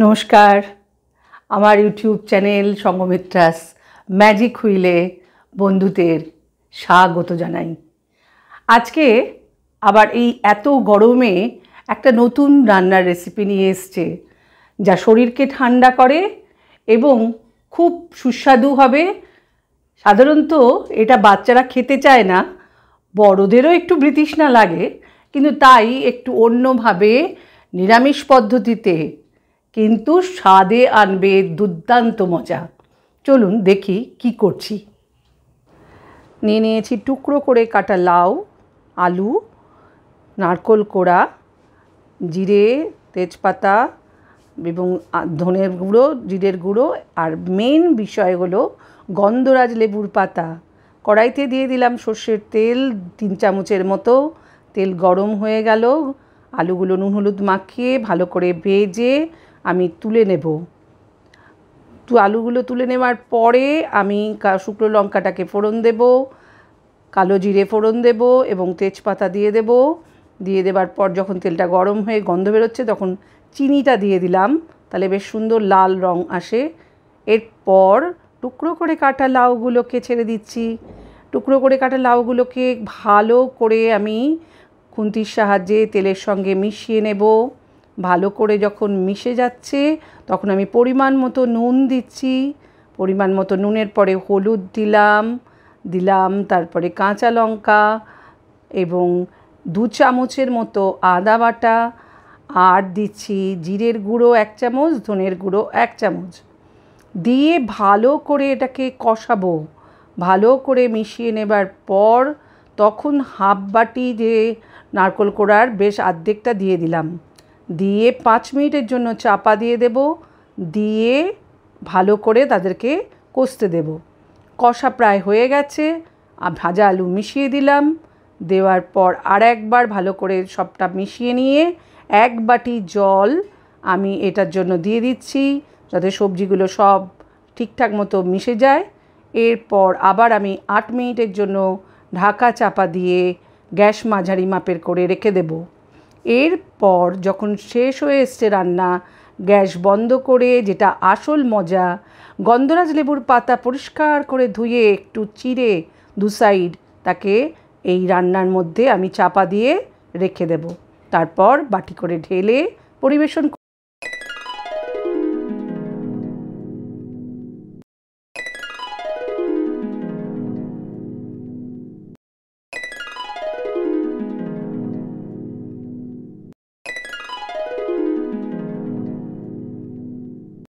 নমস্কার, আমার YouTube channel Sanghamitra's magic হুইলে বন্ধুদের স্বাগত জানাই। আজকে আবার এই এত গরমে একটা নতুন রান্নার রেসিপি নিয়ে এসছে, যা শরীরকে ঠান্ডা করে এবং খুব সুস্বাদু হবে। সাধারণত এটা বাচ্চারা খেতে চায় না, বড়দেরও একটু বিতৃষ্ণা লাগে, কিন্তু তাই একটু অন্যভাবে নিরামিষ পদ্ধতিতে কিন্তু স্বাদে আনবে দুর্দান্ত মজা। চলুন দেখি কি করছি। নিয়ে নিয়েছি টুকরো করে কাটা লাউ, আলু, নারকোল কোড়া, জিরে, তেজপাতা এবং ধনের গুঁড়ো, জিরের গুঁড়ো, আর মেন বিষয় হলো গন্ধরাজ লেবুর পাতা। কড়াইতে দিয়ে দিলাম সর্ষের তেল 3 চামচের মতো। তেল গরম হয়ে গেল, আলুগুলো নুন হলুদ মাখিয়ে ভালো করে ভেজে আমি তুলে নেব। আলুগুলো তুলে নেওয়ার পরে আমি শুকনো লঙ্কাটাকে ফোড়ন দেব, কালো জিরে ফোড়ন দেব এবং তেজপাতা দিয়ে দেব। দিয়ে দেওয়ার পর যখন তেলটা গরম হয়ে গন্ধ বেরোচ্ছে তখন চিনিটা দিয়ে দিলাম, তাহলে বেশ সুন্দর লাল রং আসে। এরপর টুকরো করে কাটা লাউগুলোকে ছেড়ে দিচ্ছি। টুকরো করে কাটা লাউগুলোকে ভালো করে আমি খুন্তির সাহায্যে তেলের সঙ্গে মিশিয়ে নেব। ভালো করে যখন মিশে যাচ্ছে তখন আমি পরিমাণ মতো নুন দিচ্ছি। পরিমাণ মতো নুনের পরে হলুদ দিলাম, তারপরে কাঁচা লঙ্কা এবং 2 চামচের মতো আদা বাটা, আর দিচ্ছি জিরের গুঁড়ো 1 চামচ, ধনের গুঁড়ো 1 চামচ দিয়ে ভালো করে এটাকে কষাবো। ভালো করে মিশিয়ে নেবার পর তখন হাফ বাটি যে নারকোল কোড়ার বেশ অর্ধেকটা দিয়ে দিলাম, দিয়ে 5 মিনিটের জন্য চাপা দিয়ে দেব। দিয়ে ভালো করে তাদেরকে কষতে দেব। কষা প্রায় হয়ে গেছে, ভাজা আলু মিশিয়ে দিলাম। দেওয়ার পর আর একবার ভালো করে সবটা মিশিয়ে নিয়ে 1 বাটি জল আমি এটার জন্য দিয়ে দিচ্ছি, যাতে সবজিগুলো সব ঠিকঠাক মতো মিশে যায়। এরপর আবার আমি 8 মিনিটের জন্য ঢাকা চাপা দিয়ে গ্যাস মাঝারি মাপের করে রেখে দেব। এরপর যখন শেষ হয়ে এসছে রান্না, গ্যাস বন্ধ করে, যেটা আসল মজা, গন্ধরাজ লেবুর পাতা পরিষ্কার করে ধুয়ে একটু চিড়ে 2 সাইড তাকে এই রান্নার মধ্যে আমি চাপা দিয়ে রেখে দেব। তারপর বাটি করে ঢেলে পরিবেশন